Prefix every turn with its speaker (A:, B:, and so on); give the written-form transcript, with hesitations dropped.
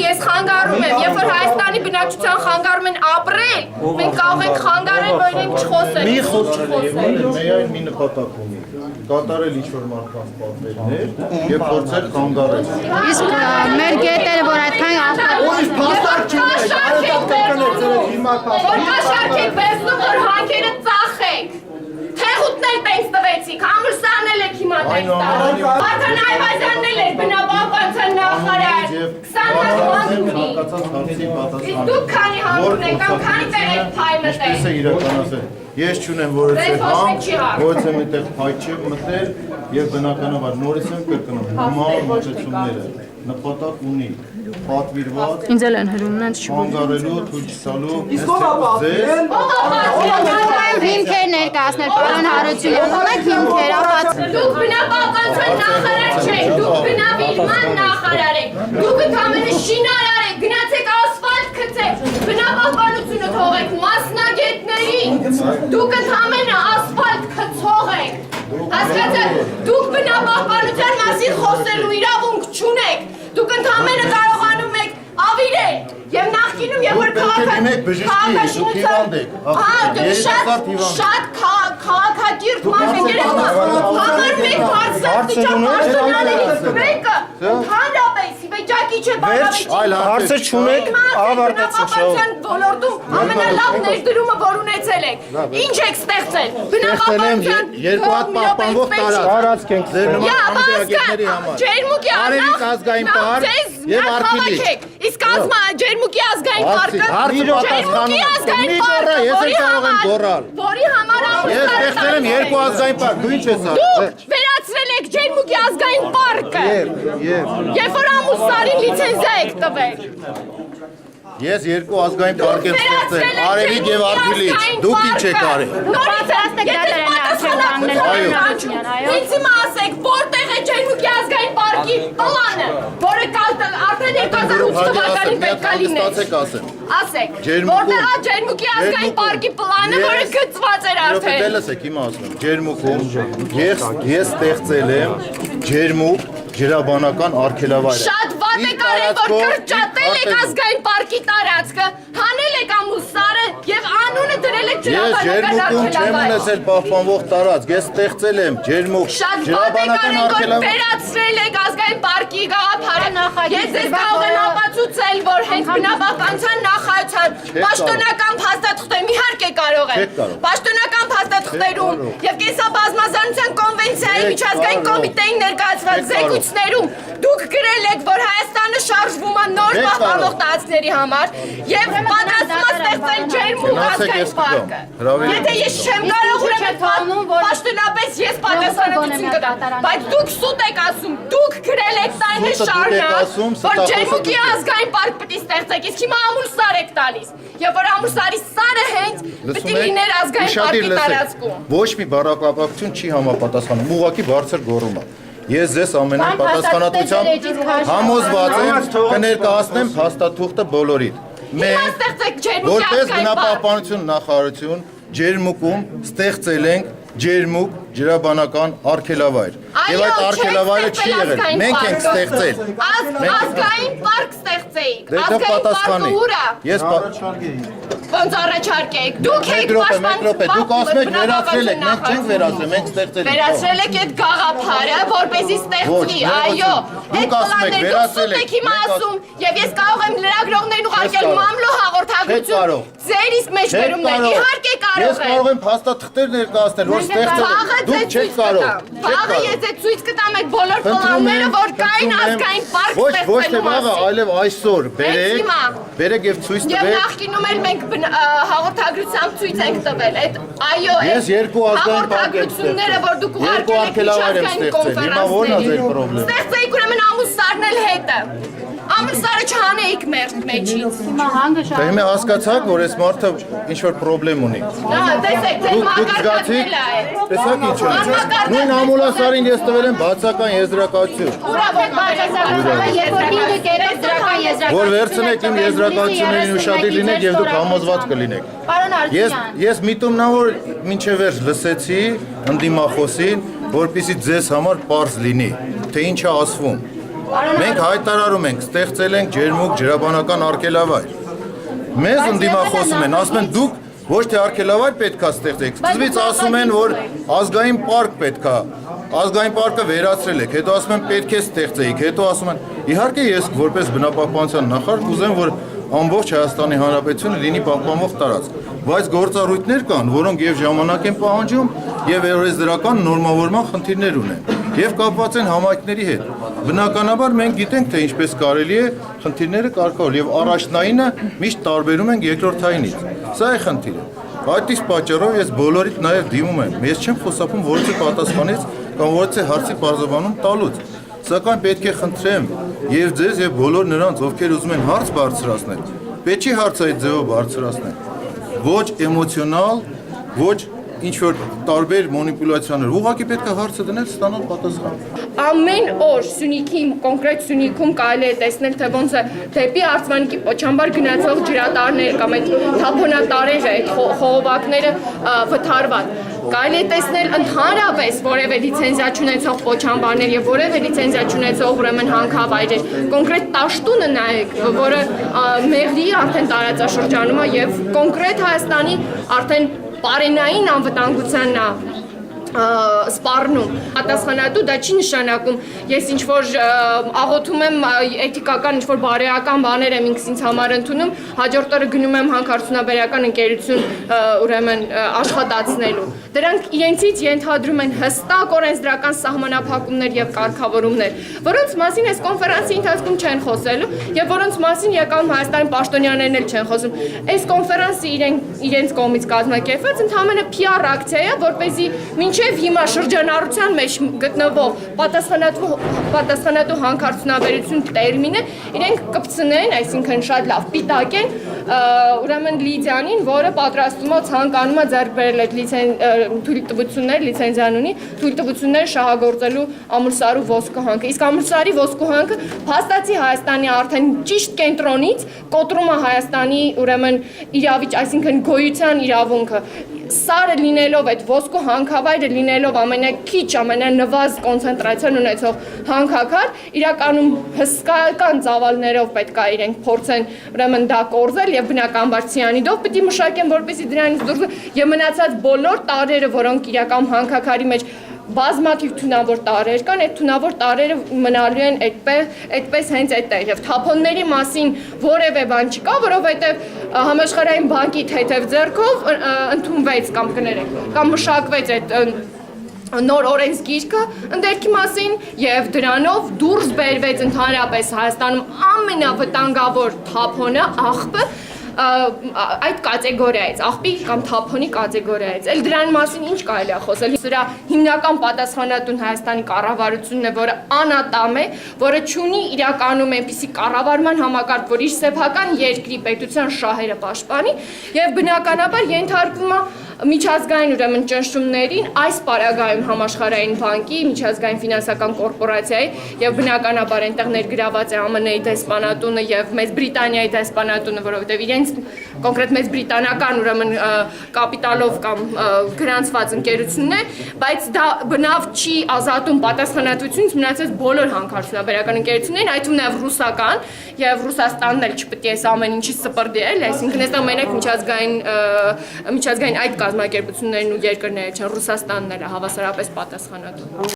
A: Ես խանգարում եմ, երբ որ Հայաստանի բնակչության խանգարում են ապրել, մենք կարող ենք խանգարել, որ իրենք չխոսեն։
B: Մի միայն մի նպատակ ունի, կատարել ինչ-որ մարդկանց պատվերներ և փորձել խանգարել։
C: Իսկ մեր գետերը, որ այդքան
A: Որքաշարք եք վերցնում, որ հանքերը ծախեք։ Թեղուտն էլ տենց տվեցիք, ամրսան էլ եք հիմա տենց տալու։ Արդեն Այվազյանն էլ էր բնապահպանության նախարար, 20 Իսկ դուք քանի հանուն եք, կամ քանի տեղ եք փայ մտել։
B: Ինչպես է իրականացել։ Ես չունեմ որևէ համ, որևէ մտեղ փայ չի մտել և բնականաբար նորից եմ կրկնում, նման մոտեցումները նպատակ ունի պատվիրված
C: ինձ էլ են հրումն են
B: խանգարելու, թույլ չտալու
C: հիմքեր ներկայացնել, պարոն Հարությունյան, ոնեք հիմքեր,
A: Դուք բնապահպանության նախարար չեք, դուք բնավիժման նախարար եք, դուք ընդամենը շինարար եք, գնացեք ասֆալտ գցեք, բնապահպանությունը թողեք մասնագետներին, դուք ընդամենը ասֆալտ գցող եք, հասկացաք, դուք բնապահպանության մասին խոսելու իրավունք չունեք, դուք ընդամենը կարողանում եք ավիրել և նախկինում, երբ որ շատ քաղաքակիրթ մարդիկ համար մեկ հարցնալերից մեկը ընդհանրապես վիճակի չէ
D: Հարցը չունեք,
A: բնապահպանության ոլորտում ամենալավ ներդրումը, որ ունեցել եք, ինչ եք ստեղծել, բնապահպանության
B: երկու հատ պահպանվող տարածք ենք
A: ջերմուկի
B: Արևիկ ազգային պարկ և Արքիլիկ
A: Իսկ ջերմուկի ազգային պարկը
B: ջերմուկի
A: ազգային պարկը որի համար
B: Ես ստեղծել եմ երկու ազգային պարկ, դու ինչ ես
A: Դուք վերացրել եք ջերմուկի ազգային պարկը Երբ որ ամուսարին լիցենզիա եք տվել
B: Ես երկու ազգային պարկ եմ ստեղծել, Արևիկ և Արքիլիկ, դուք ինչ եք արել
A: Ինձ հիմա ասեք, որտեղ է ջերմուկի ազգային պարկի պլանը, որը արդեն 2008 թվականին պետք է լիներ Ասեք, որտեղ է ջերմուկի ազգային պարկի պլանը, որը գծված էր արդեն
B: Լսեք, հիմա ասում եմ, ջերմուկում ես ստեղծել եմ ջերմուկ ջրաբանական արգելավայրը
A: Շատ վատ եք արել, որ կրճատել եք ազգային պարկի տարածքը, հանել եք ամուսարը և անունը դրել եք ջրաբանական
B: արգելավայր Ես ջերմուկում չեմ ունեցել պահպանվող տարածք, ես ստեղծել եմ ջերմուկ ջրաբանական արգելավայր
A: վերացրել եք ազգային պարկի գաղափարը Ես ձեզ կարող եմ ապացուցել, որ հենց բնապահպանության նախարարության պաշտոնական փաստաթղթերում իհարկե կարող եմ պաշտոնական փաստաթղթերում և կենսաբազմազանության կոնվենցիայի միջազգային կոմիտեին ներկայացված զեկույցներում դուք գրել եք, որ Հայաստանը շարժվում է նոր պահպանող տարածքների համար և պատրաստվում է ստեղծել ջերմուկ ազգային պարկը Եթե ես չեմ կարող ուրեմն պաշտոնապես ես պատասխանատվություն կտամ բայց դուք սուտ եք ասում, դուք գրել եք տարիներ շարունակ որ ջերմուկի ազգային պարկ պիտի ստեղծեք, իսկ հիմա ամուլսար եք տալիս և որ ամուլսարի սարը հենց պիտի լիներ ազգային պարկի տարածքում
B: Ոչ մի բառապապակցություն չի համապատասխանում, ուղղակի բարձր գոռում է Ես ձեզ ամենայն պատասխանատվությամբ համոզված եմ կներկայացնեմ փաստաթուղթը բոլորիդ Մենք որպես բնապահպանություն նախարարություն ջերմուկում ստեղծել ենք ջերմուկ ջրաբանական արգելավայր Եվ այդ արգելավայրը չի եղել, մենք ենք ստեղծել
A: Ազգային պարկ ստեղծեիք, ազգային պարկը ուր է Ոնց առաջարկ եք, դուք եք
B: Դուք ասում եք վերացրել եք, մենք չենք վերացրել, մենք ստեղծել ենք
A: Վերացրել եք այդ գաղափարը, որպեսզի ստեղծվի, այո Այդ պլաններ դուք սուտ եք հիմա ասում Եվ ես կարող եմ լրագրողներին ուղարկել մամլո հաղորդագրություն Ձեր իսկ մեջբերումներ, իհարկե կարող
B: Ես կարող եմ փաստաթղթեր ներկայացնել, որ ստեղծել դուք չեք կարող
A: Վաղը ես այդ ցույց կտամ եք բոլոր պլանները, որ կային ազգային պարկ
B: Ոչ թե վաղը, այլև այսօր բերեք և ցույց տվեք
A: Եվ նախկինում էլ մենք հաղորդագրությամբ ցույց ենք տվել Այո,
B: Ես երկու ազգային պարկ եմ ստեղծել
A: որ դուք ուղարկել եք միջազգային կոնֆերանսներին Ստեղծեիք ուրեմն ամուսարն էլ հետը Ամուսարը չհանեիք մեր մեջից
B: Հիմա հասկացաք, որ այս մարդը ինչ-որ պրոբլեմ ունի
A: Տեսեք, ձեր մակարգակն էլ է
B: Տեսակ ինչ ունի Նույն ամուլասարին ես տվել եմ բացական եզրակացություն Որ վերցնեք իմ եզրակացություններին ուշադիր լինեք և դուք համոզված կլինեք Ես միտումնավոր մինչև վերջ լսեցի ընդդիմախոսին, որպեսզի ձեզ համար պարզ լինի, թե ինչ է ասվում Մենք հայտարարում ենք, ստեղծել ենք ջերմուկ ջրաբանական արգելավայր։ Մեզ ընդդիմախոսում են, ասում են դուք ոչ թե արգելավայր պետքա ստեղծեք, սկզբից ասում են, որ ազգային պարկ պետքա, ազգային պարկը վերացրել եք, հետո ասում են պետք է ստեղծեիք, հետո ասում են, իհարկե ես որպես բնապահպանության նախարար կուզեմ, որ ամբողջ Հայաստանի Հանրապետությունը լինի պահպանվող տարածք, բայց գործառույթներ կան, որոնք եւ ժամանակ են պահանջում եւ օրենսդրական նորմավորման խնդիրներ ունեն եւ կապված են համայնքների հետ։ Բնականաբար մենք գիտենք, թե ինչպես կարելի է խնդիրները կարգավորել եւ առաջնայինը միշտ տարբերում ենք երկրորդայինից։ Սա է խնդիրը։ Այդ իսկ պատճառով ես բոլորիդ նաեւ դիմում եմ։ Ես չեմ խոսափում որևէ պատասխանից կամ որևէ հարցի բարձրաբանում տալուց։ Սակայն պետք է խնդրեմ եւ ձեզ եւ բոլոր նրանց, ովքեր ուզում են հարց բարձրացնել, պետք է հարցը այդ ձևով բարձրացնել։ Ոչ էմոցիոնալ, ոչ ինչ որ տարբեր մանիպուլյացիաներ, ուղղակի պետք է հարցը դնել, ստանալ պատասխան։
A: Ամեն օր Սյունիքի, կոնկրետ Սյունիքում կարելի է տեսնել, թե ոնց է դեպի Արցվանիկի Պոչամբար գնացող ջրատարները կամ այդ թափոնատարերը, այդ խողովակները վթարված։ Կարելի է տեսնել ընդհանրապես որևէ լիցենզիա չունեցող Պոչամբարներ եւ որևէ լիցենզիա չունեցող ուրեմն հանքավայրեր։ Կոնկրետ Տաշտունը նայեք, որը Մեղրիի արդեն տարածաշրջանում է եւ կոնկրետ Հայաստանի արդեն Պարենային անվտանգությանն է սպառնում։ Պատասխանատու դա չի նշանակում ես ինչ որ աղոթում եմ էթիկական ինչ որ բարեական բաներ եմ ինքս ինձ համար ընդունում, հաջորդ օրը գնում եմ հանքարդյունաբերական ընկերություն ուրեմն աշխատացնելու։ Դրանք իրենցից ենթադրում են հստակ օրենսդրական սահմանափակումներ եւ կարգավորումներ, որոնց մասին այս կոնֆերանսի ընթացքում չեն խոսելու եւ որոնց մասին եկան Հայաստանի պաշտոնյաներն էլ չեն խոսում։ Այս կոնֆերանսը իրենց կողմից կազմակերպված ընդհանրապես PR ակցիա է, որպեսզի մինչև հիմա շրջանառության մեջ գտնվող պատասխանատու հանքարդյունաբերություն տերմինը իրենք կպցնեն, այսինքն շատ լավ պիտակեն ուրեմն Լիդիանին, որը պատրաստում է ցանկանում է ձեռք բերել այդ թույլտվություններ, լիցենզիան ունի, թույլտվությունները շահագործելու ամուրսարու ոսկու հանքը։ Իսկ ամուրսարի ոսկու հանքը փաստացի Հայաստանի արդեն ճիշտ կենտրոնից կոտրում է Հայաստանի ուրեմն իրավիճ, այսինքն գոյության իրավունքը։ Սարը լինելով այդ ոսկու հանքավայրը լինելով ամենաքիչ ամենանվազ կոնցենտրացիան ունեցող հանքաքար, իրականում հսկայական ծավալներով պետք է իրենք փորձեն ուրեմն դա կորզել եւ բնականաբար ցիանիդով պիտի մշակեն, որպեսզի դրանից դուրս եւ մնացած բոլոր տարրերը, որոնք իրական հանքաքարի մեջ բազմաթիվ թունավոր տարրեր կան, այդ թունավոր տարրերը մնալու են այդպես հենց այդտեղ եւ թափոնների մասին որևէ բան չկա, որովհետեւ համաշխարհային բանկի թեթև ձեռքով ընդունվեց կամ կներեք կամ մշակվեց այդ նոր օրենսգիրքը ընդերքի մասին եւ դրանով դուրս բերվեց ընդհանրապես Հայաստանում ամենավտանգավոր թափոնը աղբը այդ կատեգորիայից, աղբի կամ թափոնի կատեգորիայից։ Էլ դրան մասին ինչ կարելի է խոսել։ Սրա հիմնական պատասխանատուն Հայաստանի կառավարությունն է, որը անատամ է, որը չունի իրականում այնպիսի կառավարման համակարգ, որ իր սեփական երկրի պետության շահերը պաշտպանի եւ բնականաբար ենթարկվում է միջազգային ուրեմն ճնշումներին այս պարագայում համաշխարհային բանկի, միջազգային ֆինանսական կորպորացիայի եւ բնականաբար այնտեղ ներգրաված է ԱՄՆ-ի դեսպանատունը եւ Մեծ Բրիտանիայի դեսպանատունը, որովհետեւ իրենց կոնկրետ Մեծ Բրիտանական ուրեմն կապիտալով կամ գրանցված ընկերություններ, բայց դա բնավ չի ազատում պատասխանատվությունից մնացած բոլոր հանքարդյունաբերական ընկերություններին, այդ թվում նաեւ ռուսական եւ Ռուսաստանն էլ չպետք է այս ամեն ինչի սպրդել, այսինքն այստեղ մենակ միջազգային այդ կազմակերպություններն ու երկրները չեն, Ռուսաստանն էլ է հավասարապես պատասխանատու։